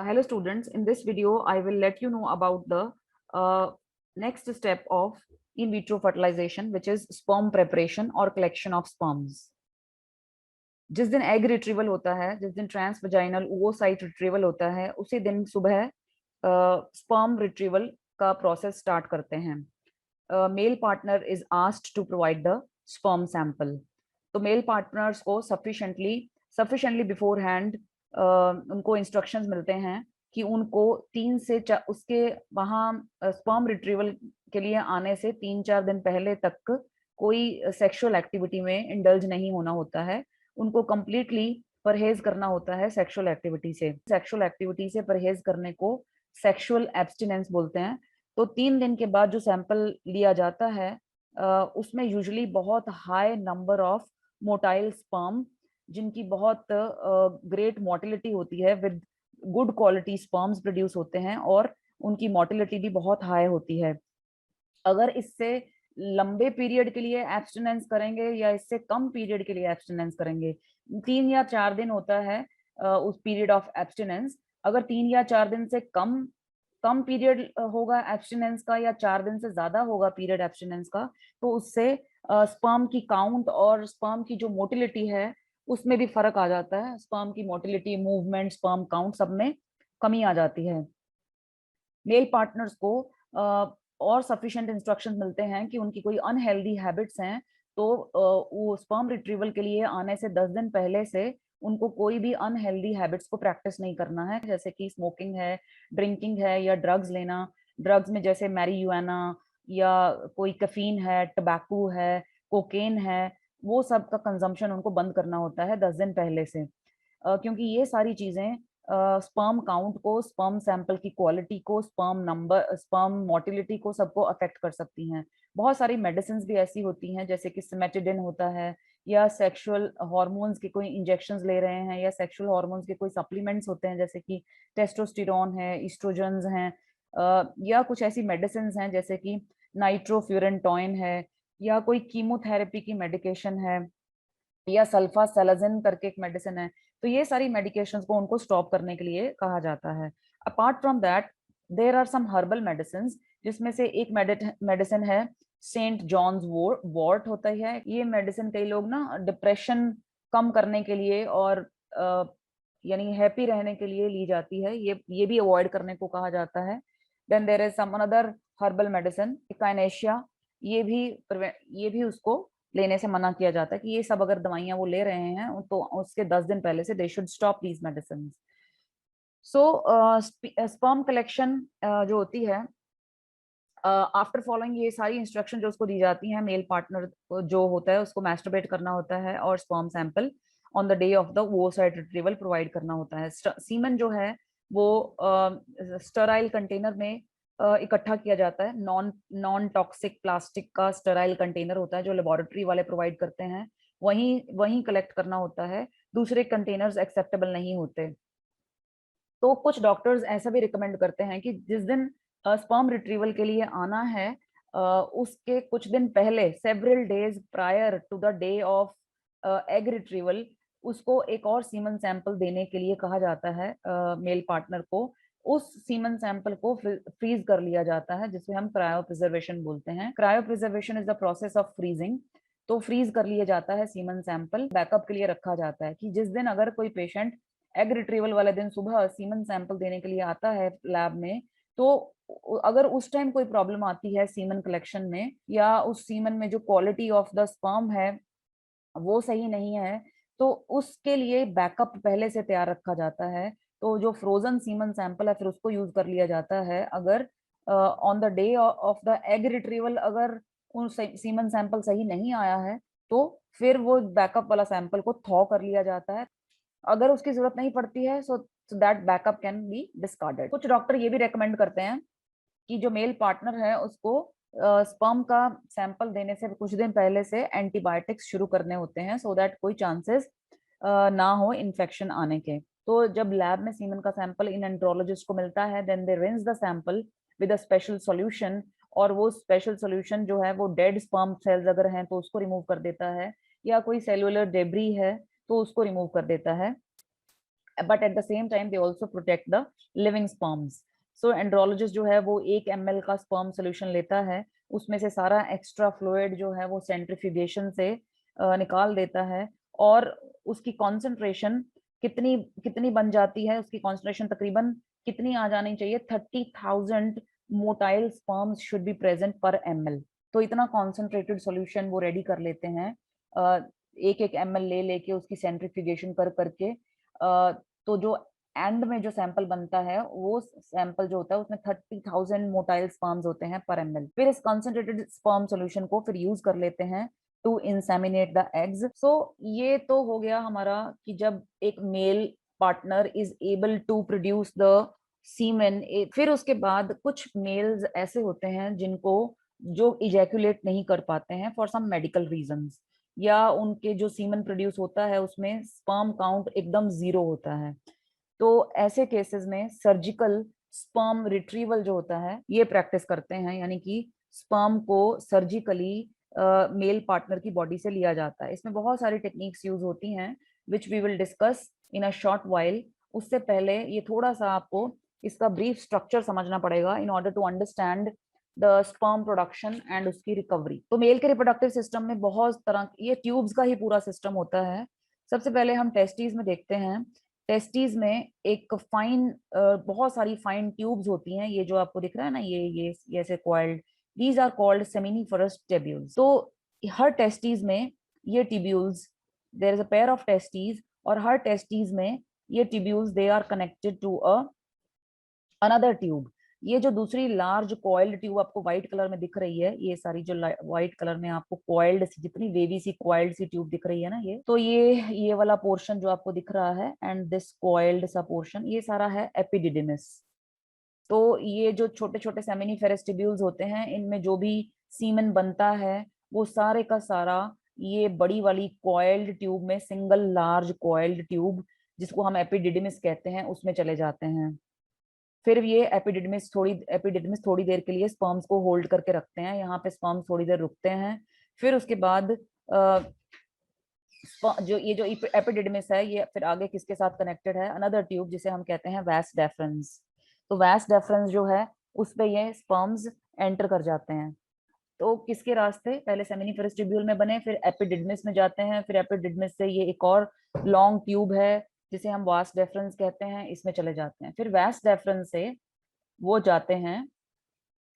Hello students, in this video I will let you know about the next step of in vitro fertilization, which is sperm preparation or collection of sperms. जिस दिन egg retrieval होता है, जिस दिन transvaginal oocyte retrieval होता है, उसी दिन सुबह स्पर्म रिट्रीवल का प्रोसेस स्टार्ट करते हैं. Male partner is asked to provide the sperm sample. तो मेल पार्टनर्स को सफिशिएंटली बिफोर हैंड उनको इंस्ट्रक्शंस मिलते हैं कि उनको 3 से उसके वहाँ स्पर्म रिट्रीवल के लिए आने से 3-4 दिन पहले तक कोई सेक्सुअल एक्टिविटी में इंडल्ज नहीं होना होता है. उनको कंप्लीटली परहेज करना होता है सेक्सुअल एक्टिविटी से. सेक्सुअल एक्टिविटी से परहेज करने को सेक्सुअल एब्स्टिनेंस बोलते हैं. तो 3 दिन के बाद जो सैंपल लिया जाता है उसमें यूजुअली बहुत high number of motile sperm, जिनकी बहुत ग्रेट मोटिलिटी होती है, with good quality sperms produce होते हैं और उनकी मोटिलिटी भी बहुत हाई होती है. अगर इससे लंबे पीरियड के लिए एब्स्टिनेंस करेंगे या इससे कम पीरियड के लिए एब्स्टिनेंस करेंगे, 3 या 4 दिन होता है उस पीरियड ऑफ एब्स्टिनेंस. अगर 3 या 4 दिन से कम पीरियड होगा एब्स्टिनेंस का या 4 दिन से ज्यादा होगा पीरियड एब्स्टिनेंस का, तो उससे स्पर्म की काउंट और स्पर्म की जो मोटिलिटी है उसमें भी फर्क आ जाता है. स्पर्म की मोटिलिटी, मूवमेंट, स्पर्म काउंट सब में कमी आ जाती है. मेल पार्टनर्स को और सफिशिएंट इंस्ट्रक्शंस मिलते हैं कि उनकी कोई अनहेल्दी हैबिट्स हैं तो वो स्पर्म रिट्रीवल के लिए आने से 10 दिन पहले से उनको कोई भी अनहेल्दी हैबिट्स को प्रैक्टिस नहीं करना है, जैसे कि स्मोकिंग है, ड्रिंकिंग है या ड्रग्स लेना. ड्रग्स में जैसे मैरिजुआना या कोई कैफीन है, टबैको है, कोकेन है, वो सब का कंजम्पशन उनको बंद करना होता है 10 दिन पहले से. क्योंकि ये सारी चीजें स्पर्म काउंट को, स्पर्म सैंपल की क्वालिटी को, स्पर्म नंबर, स्पर्म मोटिलिटी को, सबको अफेक्ट कर सकती हैं. बहुत सारी मेडिसिन भी ऐसी होती हैं, जैसे कि सिमेटिडिन होता है, या सेक्सुअल हार्मोन्स के कोई इंजेक्शंस ले रहे हैं, या सेक्सुअल हार्मोन्स के कोई सप्लीमेंट्स होते हैं, जैसे कि टेस्टोस्टेरोन है, ईस्ट्रोजन्स हैं, या कुछ ऐसी मेडिसिन हैं जैसे कि नाइट्रोफ्यूरेंटॉइन है, या कोई कीमोथेरेपी की मेडिकेशन है, या सल्फासेलाजिन करके एक मेडिसिन है. तो ये सारी मेडिकेशंस को उनको स्टॉप करने के लिए कहा जाता है. Apart from that there are some herbal medicine, जिसमें से एक मेडिसिन है सेंट जॉन्स वॉर्ट होता है. ये मेडिसिन कई लोग ना डिप्रेशन कम करने के लिए और यानी हैप्पी रहने के लिए ली जाती है. ये भी अवॉइड करने को कहा जाता है. Then there is some another herbal medicine echinacea. ये भी उसको लेने से मना किया जाता है कि ये सब अगर दवाइयां वो ले रहे हैं तो उसके 10 दिन पहले से they should stop these medicine. So sperm collection जो होती है, आफ्टर फॉलोइंग ये सारी इंस्ट्रक्शन जो उसको दी जाती हैं, मेल पार्टनर जो होता है उसको मैस्टरबेट करना होता है और sperm sample on the day of the oocyte retrieval provide करना होता है. सीमन जो है वो स्टराइल कंटेनर में इकट्ठा किया जाता है. नॉन टॉक्सिक प्लास्टिक का स्टराइल कंटेनर होता है जो लेबोरेटरी वाले प्रोवाइड करते हैं, वहीं कलेक्ट करना होता है. दूसरे कंटेनर्स एक्सेप्टेबल नहीं होते. तो कुछ डॉक्टर्स ऐसा भी रिकमेंड करते हैं कि जिस दिन स्पर्म रिट्रीवल के लिए आना है उसके कुछ दिन पहले, several days prior to the day of egg retrieval, उसको एक और सीमन सैंपल देने के लिए कहा जाता है मेल पार्टनर को. उस सीमन सैंपल को फ्रीज कर लिया जाता है, जिसे हम क्रायो प्रिजर्वेशन बोलते हैं. Cryo preservation is the process of freezing. तो फ्रीज कर लिया जाता है सीमन सैंपल, बैकअप के लिए रखा जाता है कि जिस दिन अगर कोई पेशेंट एग रिट्रीवल वाले दिन सुबह सीमन सैंपल देने के लिए आता है लैब में, तो अगर उस टाइम कोई प्रॉब्लम आती है सीमन कलेक्शन में, या उस सीमन में जो क्वालिटी ऑफ द स्पर्म है वो सही नहीं है, तो उसके लिए बैकअप पहले से तैयार रखा जाता है. तो जो फ्रोजन सीमन सैंपल है फिर उसको यूज कर लिया जाता है. अगर on the day of the egg retrieval अगर उन सीमन सैंपल सही नहीं आया है, तो फिर वो बैकअप वाला सैंपल को थॉ कर लिया जाता है. अगर उसकी जरूरत नहीं पड़ती है so that backup can be discarded. कुछ डॉक्टर ये भी रेकमेंड करते हैं कि जो मेल पार्टनर है उसको स्पर्म का सैंपल देने से कुछ दिन पहले से एंटीबायोटिक्स शुरू करने होते हैं, सो दैट कोई चांसेस ना हो इन्फेक्शन आने के. तो जब लैब में सीमन का सैंपल इन एंड्रोलॉजिस्ट को मिलता है, then they rinse the sample with a special solution, और वो स्पेशल सॉल्यूशन जो है वो डेड स्पर्म सेल्स अगर हैं तो उसको रिमूव कर देता है, या कोई सेलुलर डेब्री है तो उसको रिमूव कर देता है. but at the same time they also protect the living sperms. So andrologist जो है वो 1 ml का स्पर्म सोल्यूशन लेता है, उसमें से सारा एक्स्ट्रा फ्लूइड जो है वो सेंट्रीफ्यूगेशन से निकाल देता है, और उसकी कॉन्सेंट्रेशन कितनी कितनी बन जाती है, उसकी कॉन्सेंट्रेशन तकरीबन कितनी आ जानी चाहिए, 30,000 motile sperms should be present पर ml। तो इतना कॉन्सेंट्रेटेड सॉल्यूशन वो रेडी कर लेते हैं, एक एक ml ले लेके उसकी सेंट्रीफ्यूगेशन कर करके। तो जो एंड में जो सैंपल बनता है वो सैंपल जो होता है उसमें 30,000 मोटाइल स्पर्म्स होते हैं पर ml। फिर इस कॉन्सेंट्रेटेड स्पर्म सॉल्यूशन को फिर यूज कर लेते हैं to inseminate the eggs. So ये तो हो गया हमारा कि जब एक male partner is able to produce the semen. फिर उसके बाद कुछ मेल्स ऐसे होते हैं जिनको जो इजैकुलेट नहीं कर पाते हैं फॉर सम मेडिकल रीजंस, या उनके जो सीमन प्रोड्यूस होता है उसमें स्पर्म काउंट एकदम 0 होता है। तो ऐसे केसेस में सर्जिकल स्पर्म रिट्रीवल जो होता है ये प्रैक्टिस करते हैं, यानी कि स्पर्म को सर्जिकली मेल पार्टनर की बॉडी से लिया जाता है। इसमें बहुत सारी टेक्निक्स यूज होती हैं which we will discuss in a short while. उससे पहले ये थोड़ा सा आपको इसका ब्रीफ स्ट्रक्चर समझना पड़ेगा in order to understand the sperm production and उसकी रिकवरी। तो मेल के रिप्रोडक्टिव सिस्टम में बहुत तरह, ये ट्यूब्स का ही पूरा सिस्टम होता है। सबसे पहले हम टेस्टिस में देखते हैं। टेस्टिस में एक फाइन, बहुत सारी फाइन ट्यूब्स होती हैं, ये जो आपको दिख रहा है ना, ये ऐसे coiled, these are called seminiferous tubules. तो हर टेस्टिस में ये tubules, there is a pair of testis, और हर टेस्टिस में ये tubules they are connected to a another tube. ये जो दूसरी लार्ज कॉइल्ड ट्यूब आपको व्हाइट कलर में दिख रही है, ये सारी जो व्हाइट कलर में आपको कॉइल्ड सी, जितनी वेवी सी कॉइल्ड सी ट्यूब दिख रही है ना, ये तो ये वाला पोर्शन जो आपको दिख रहा है एंड दिस कॉइल्ड सा पोर्शन, ये सारा है एपिडिडिमिस। तो ये जो छोटे छोटे सेमिनिफेरस टिब्यूल्स होते हैं, इनमें जो भी सीमन बनता है वो सारे का सारा ये बड़ी वाली कॉइल्ड ट्यूब में, सिंगल लार्ज कॉइल्ड ट्यूब जिसको हम एपिडिडिमिस कहते हैं, उसमें चले जाते हैं। फिर ये एपिडिडमिस थोड़ी देर के लिए स्पर्म्स को होल्ड करके रखते हैं, यहाँ पे स्पर्म्स थोड़ी देर रुकते हैं। फिर उसके बाद जो एपिडिडमिस है ये फिर आगे किसके साथ कनेक्टेड है, अनदर ट्यूब जिसे हम कहते हैं वास डेफरेंस। तो वास डेफरेंस जो है उस पे ये स्पर्म्स एंटर कर जाते हैं। तो किसके रास्ते, पहले सेमिनिफेरस ट्यूब्यूल में बने, फिर एपिडिडमिस में जाते हैं, फिर एपिडिडमिस से ये एक और लॉन्ग ट्यूब है जिसे हम वास डेफरेंस कहते हैं, इसमें चले जाते हैं। फिर वास डेफरेंस से वो जाते हैं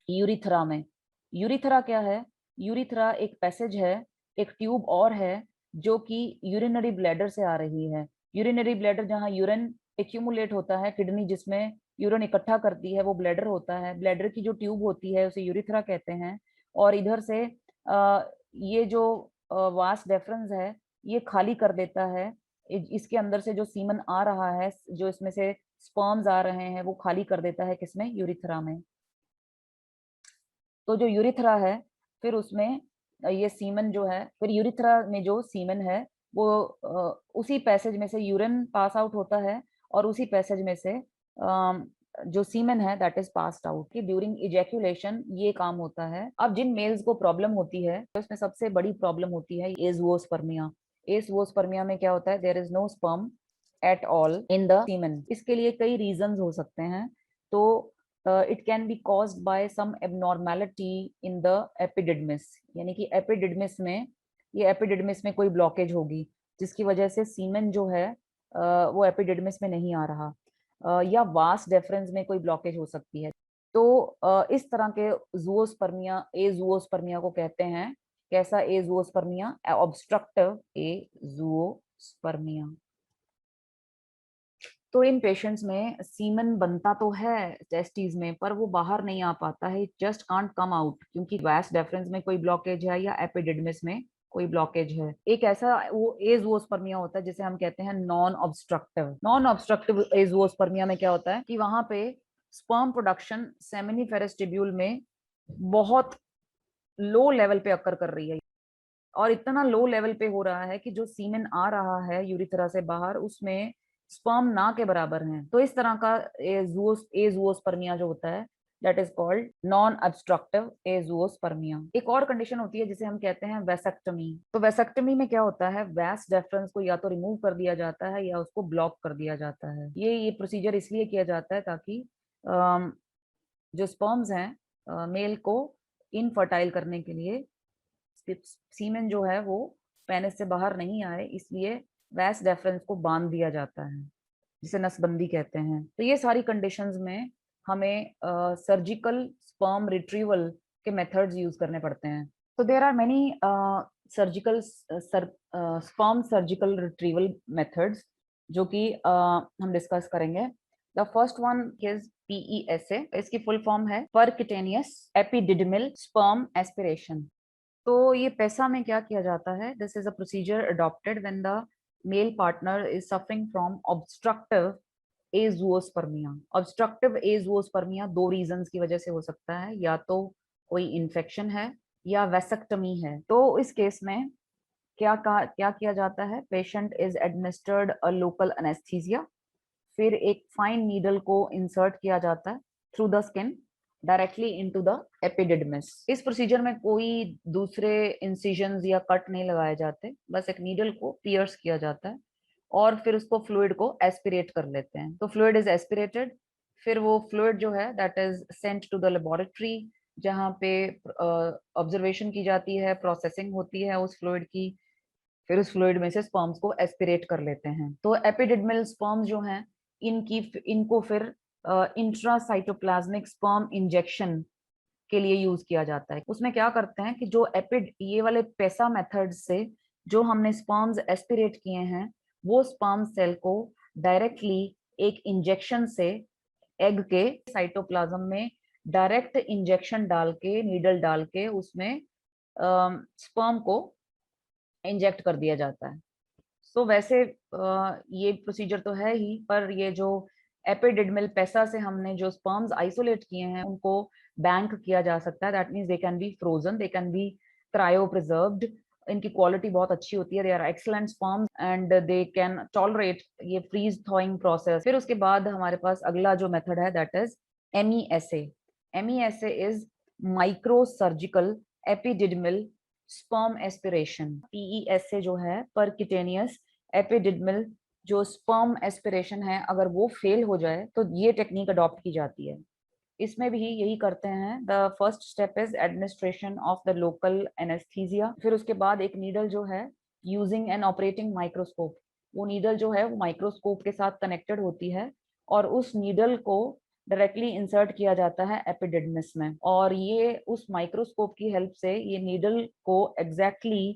यूरिथ्रा में। यूरिथ्रा क्या है, यूरिथ्रा एक पैसेज है, एक ट्यूब और है जो कि यूरिनरी ब्लैडर से आ रही है। यूरिनरी ब्लैडर, जहाँ यूरिन एक्यूमुलेट होता है, किडनी जिसमें यूरिन इकट्ठा करती है वो ब्लैडर होता है। ब्लैडर की जो ट्यूब होती है उसे यूरिथ्रा कहते हैं। और इधर से ये जो वास डेफरेंस है ये खाली कर देता है, इसके अंदर से जो सीमन आ रहा है, जो इसमें से स्पर्म्स आ रहे हैं, वो खाली कर देता है किसमें, यूरिथ्रा में। तो जो यूरिथ्रा है फिर उसमें ये सीमन जो है, फिर यूरिथ्रा में जो सीमन है वो उसी पैसेज में से यूरिन पास आउट होता है, और उसी पैसेज में से जो सीमन है दैट इज पास्ड आउट। कि ड्यूरिंग इजैक्यूलेशन ये काम होता है। अब जिन मेल्स को प्रॉब्लम होती है तो उसमें सबसे बड़ी प्रॉब्लम होती है एज़ोस्पर्मिया। एज़ोस्पर्मिया में क्या होता है, there is no sperm at all in the semen. इसके लिए कई रीजंस हो सकते हैं। तो it can be caused by some abnormality in the epididymis, यानी कि एपिडिडमिस में, ये एपिडिडमिस में कोई ब्लॉकेज होगी जिसकी वजह से सीमेन जो है वो एपिडिडमिस में नहीं आ रहा, या वास डेफरेंस में कोई ब्लॉकेज हो सकती है। तो इस तरह के जूओस्पर्मिया, एजूओस्पर्मिया को कहते हैं, कैसा, एजूओस्पर्मिया, ऑब्स्ट्रक्टिव एजूओस्पर्मिया। तो इन पेशेंट्स में सीमन बनता तो है टेस्टिस में, पर वो बाहर नहीं आ पाता है, जस्ट कांट कम आउट, क्योंकि वास डेफरेंस में कोई ब्लॉकेज है या एपिडिडमिस में कोई ब्लॉकेज है। एक ऐसा वो एज़ोस्पर्मिया होता है जिसे हम कहते हैं non obstructive. Non obstructive azoospermia में क्या होता है कि वहां पे स्पर्म प्रोडक्शन सेमिनिफेरस टिब्यूल में बहुत लो लेवल पे अकर कर रही है, और इतना लो लेवल पे हो रहा है कि जो सीमेन आ रहा है यूरिथ्रा से बाहर उसमें स्पर्म ना के बराबर हैं। तो इस तरह का एज़ोस्पर्मिया जो होता है that is called non obstructive azoospermia. एक और कंडीशन होती है जिसे हम कहते हैं वेसेक्टमी। तो वेसेक्टमी में क्या होता है, वैस डेफरेंस को या तो रिमूव कर दिया जाता है या उसको ब्लॉक कर दिया जाता है। ये प्रोसीजर इसलिए किया जाता है ताकि जो स्पर्म्स हैं मेल को इनफर्टाइल करने के लिए सीमेन जो है वो पेनिस से बाहर नहीं आए, इसलिए वैस डेफरेंस को बांध दिया जाता है, जिसे नसबंदी कहते हैं। तो ये सारी कंडीशंस में हमें सर्जिकल स्पर्म रिट्रीवल के मेथड्स यूज करने पड़ते हैं। तो there are many surgical sperm surgical retrieval methods जो कि हम डिस्कस करेंगे। The first one is PESA। इसकी फुल फॉर्म है परक्यूटेनियस एपिडिडमिल स्पर्म एस्पिरेशन। तो ये पैसा में क्या किया जाता है, this is a procedure adopted when the male partner is suffering from obstructive azoospermia. Obstructive azoospermia दो रीजंस की वजह से हो सकता है, या तो कोई इन्फेक्शन है या वेसेक्टमी है। तो इस केस में क्या किया जाता है, patient is administered a local anaesthesia, फिर एक फाइन नीडल को इंसर्ट किया जाता है through the skin directly into the epididymis. इस प्रोसीजर में कोई दूसरे इंसिजन या कट नहीं लगाए जाते, बस एक नीडल को पियर्स किया जाता है और फिर उसको फ्लूइड को एस्पिरेट कर लेते हैं। तो फ्लूइड इज एस्पिरेटेड, फिर वो फ्लूइड जो है that is sent to the laboratory, जहाँ पे ऑब्जर्वेशन की जाती है, प्रोसेसिंग होती है उस फ्लूइड की, फिर उस फ्लूइड में से स्पर्म्स को एस्पिरेट कर लेते हैं। तो एपिडिडमिल स्पर्म्स जो हैं इनको फिर इंट्रासाइटोप्लाज्मिक स्पर्म इंजेक्शन के लिए यूज किया जाता है। उसमें क्या करते हैं कि जो ये वाले पेसा मेथड से जो हमने स्पर्म्स एस्पिरेट किए हैं, वो स्पर्म सेल को डायरेक्टली एक इंजेक्शन से एग के साइटोप्लाज्म में डायरेक्ट इंजेक्शन डाल के, नीडल डाल के उसमें स्पर्म को इंजेक्ट कर दिया जाता है। सो वैसे ये प्रोसीजर तो है ही, पर ये जो एपिडिडमिल पेसा से हमने जो स्पर्म्स आइसोलेट किए हैं उनको बैंक किया जा सकता है। That means they can be frozen, they can be cryopreserved. इनकी क्वालिटी बहुत अच्छी होती है, they are excellent sperms and they can tolerate ये फ्रीज थॉइंग प्रोसेस। फिर उसके बाद हमारे पास अगला जो मेथड है that is MESA। MESA is microsurgical epididymal sperm aspiration. PESA जो है परक्यूटेनियस एपिडिडमिल जो स्पर्म एस्पिरेशन है, अगर वो फेल हो जाए तो ये टेक्निक अडॉप्ट की जाती है। इसमें भी यही करते हैं। The first step is administration of the local anaesthesia. फिर उसके बाद एक नीडल जो है यूजिंग एन ऑपरेटिंग माइक्रोस्कोप, वो नीडल जो है वो माइक्रोस्कोप के साथ कनेक्टेड होती है और उस नीडल को डायरेक्टली इंसर्ट किया जाता है एपिडिडमिस में, और ये उस माइक्रोस्कोप की हेल्प से ये नीडल को एग्जैक्टली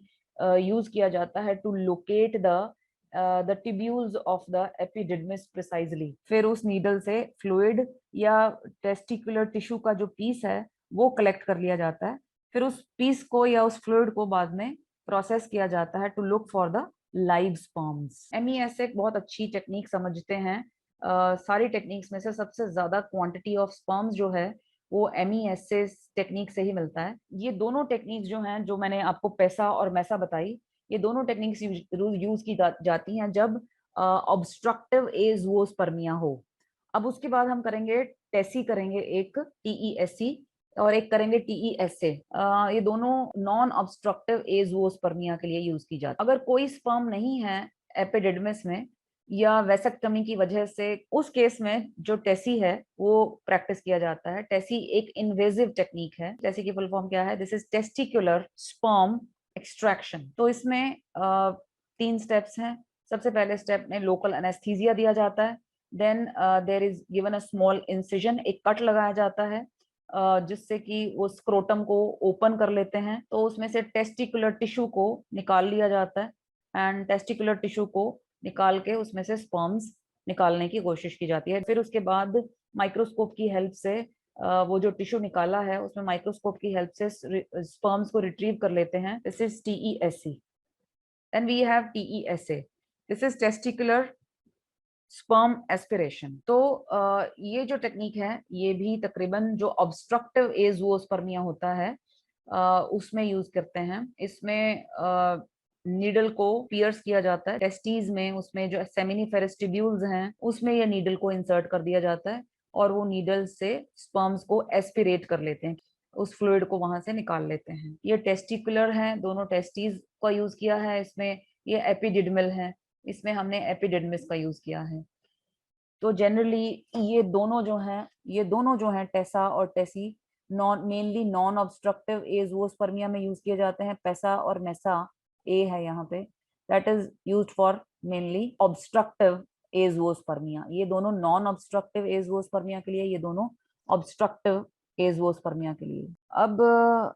यूज किया जाता है to locate the tubules of the epididymis precisely. फिर उस नीडल से फ्लूइड या टेस्टिकुलर टिश्यू का जो पीस है वो कलेक्ट कर लिया जाता है, फिर उस पीस को या उस फ्लूइड को बाद में प्रोसेस किया जाता है to look for the live sperms. MESA एक बहुत अच्छी टेक्निक समझते हैं। सारी टेक्निक्स में से सबसे ज्यादा क्वांटिटी ऑफ स्पर्म्स जो है वो MESA टेक्निक से ही मिलता है। ये दोनों टेक्निक्स जो हैं, जो मैंने आपको पैसा और मैसा बताई, ये दोनों टेक्निक्स यूज की जाती हैं जब ऑब्स्ट्रक्टिव एज़ोस्पर्मिया हो। अब उसके बाद हम करेंगे टेसी, करेंगे एक TESC और एक करेंगे TESA। ये दोनों नॉन ऑब्स्ट्रक्टिव एज़ोस्पर्मिया के लिए यूज की जाती है। अगर कोई स्पर्म नहीं है एपिडिडमिस में या वेसेक्टमी की वजह से, उस केस में जो टेसी है वो प्रैक्टिस किया जाता है। टेसी एक इन्वेजिव टेक्निक है। टेसी की फुल फॉर्म क्या है, this is testicular sperm extraction. तो इसमें 3 स्टेप्स हैं। सबसे पहले स्टेप में लोकल एनेस्थीसिया दिया जाता है, then there is given a small incision, एक कट लगाया जाता है जिससे कि वो स्क्रोटम को ओपन कर लेते हैं। तो उसमें से टेस्टिकुलर टिश्यू को निकाल लिया जाता है एंड टेस्टिकुलर टिश्यू को निकाल के उसमें से स्पर्म्स निकालने की कोशिश की जाती है। फिर उसके बाद माइक्रोस्कोप की हेल्प से वो जो टिश्यू निकाला है उसमें माइक्रोस्कोप की हेल्प से स्पर्म्स को रिट्रीव कर लेते हैं। This is TESC। Then we have TESA, this is testicular sperm aspiration. तो ये जो टेक्निक है ये भी तकरीबन जो ऑब्स्ट्रक्टिव एज़ोस्पर्मिया होता है उसमें यूज करते हैं। इसमें नीडल को पियर्स किया जाता है टेस्टीज में, उसमें जो सेमिनिफेरस ट्यूब्यूल्स हैं उसमें ये नीडल को इंसर्ट कर दिया जाता है और वो नीडल से स्पर्म्स को एस्पिरेट कर लेते हैं, उस फ्लूइड को वहां से निकाल लेते हैं। ये टेस्टिकुलर हैं, दोनों टेस्टीज का यूज किया है इसमें। ये एपिडिडमल है, इसमें हमने एपिडिडमिस का यूज किया है। तो जनरली ये दोनों जो हैं टेसा और Tessy, mainly non obstructive azoospermia में यूज किए जाते हैं। पेसा और मेसा, ए है यहाँ पे, that is used for mainly obstructive azoospermia. ये दोनों नॉन ऑब्स्ट्रक्टिव एज़ोस्पर्मिया के लिए, ये दोनों ऑब्स्ट्रक्टिव एज़ोस्पर्मिया के लिए। अब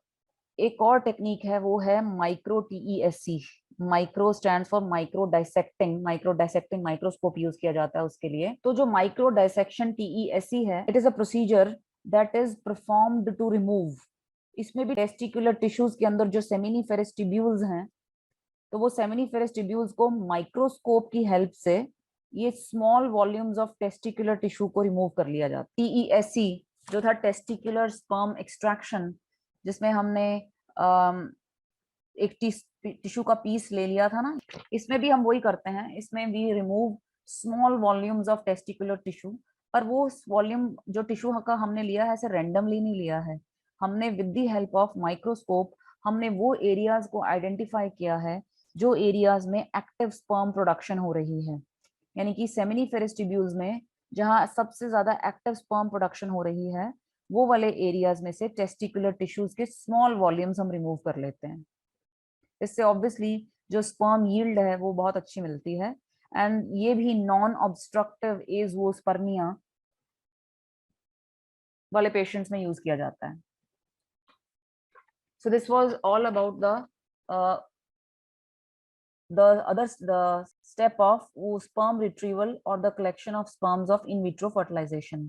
एक और टेक्निक है, वो है micro TESE. Micro stand for micro dissecting microscope use किया जाता है उसके लिए। तो जो माइक्रो डाइसेक्शन टीईएससी है, it is a procedure that is performed to remove, इसमें भी टेस्टिकुलर टिश्यूज के अंदर जो सेमिनिफेरस ट्यूब्यूल्स हैं, तो वो सेमिनिफेरस ट्यूब्यूल्स को माइक्रोस्कोप की हेल्प से ये small volumes of testicular tissue को रिमूव कर लिया जाता है। टीईएससी जो था टेस्टिकुलर स्पर्म एक्सट्रैक्शन, जिसमें हमने एक टिश्यू का पीस ले लिया था ना, इसमें भी हम वही करते हैं। इसमें we remove small volumes of testicular tissue, पर वो वॉल्यूम जो टिश्यू का हमने लिया है ऐसे रैंडमली नहीं लिया है, हमने with the help of microscope हमने वो एरियाज को आइडेंटिफाई किया है जो एरियाज में एक्टिव स्पर्म प्रोडक्शन हो रही है। यानी कि सेमिनिफेरस ट्यूब्यूल्स में जहां सबसे ज्यादा एक्टिव स्पर्म प्रोडक्शन हो रही है, वो वाले एरियाज में से टेस्टिकुलर टिश्यूज के स्मॉल वॉल्यूम्स हम रिमूव कर लेते हैं। इससे ऑब्वियसली जो स्पर्म यील्ड है वो बहुत अच्छी मिलती है। एंड ये भी नॉन ऑब्स्ट्रक्टिव एज़ोस्पर्मिया वाले पेशेंट्स में यूज किया जाता है। So this was all about the step of sperm retrieval or the collection of sperms of in vitro fertilization.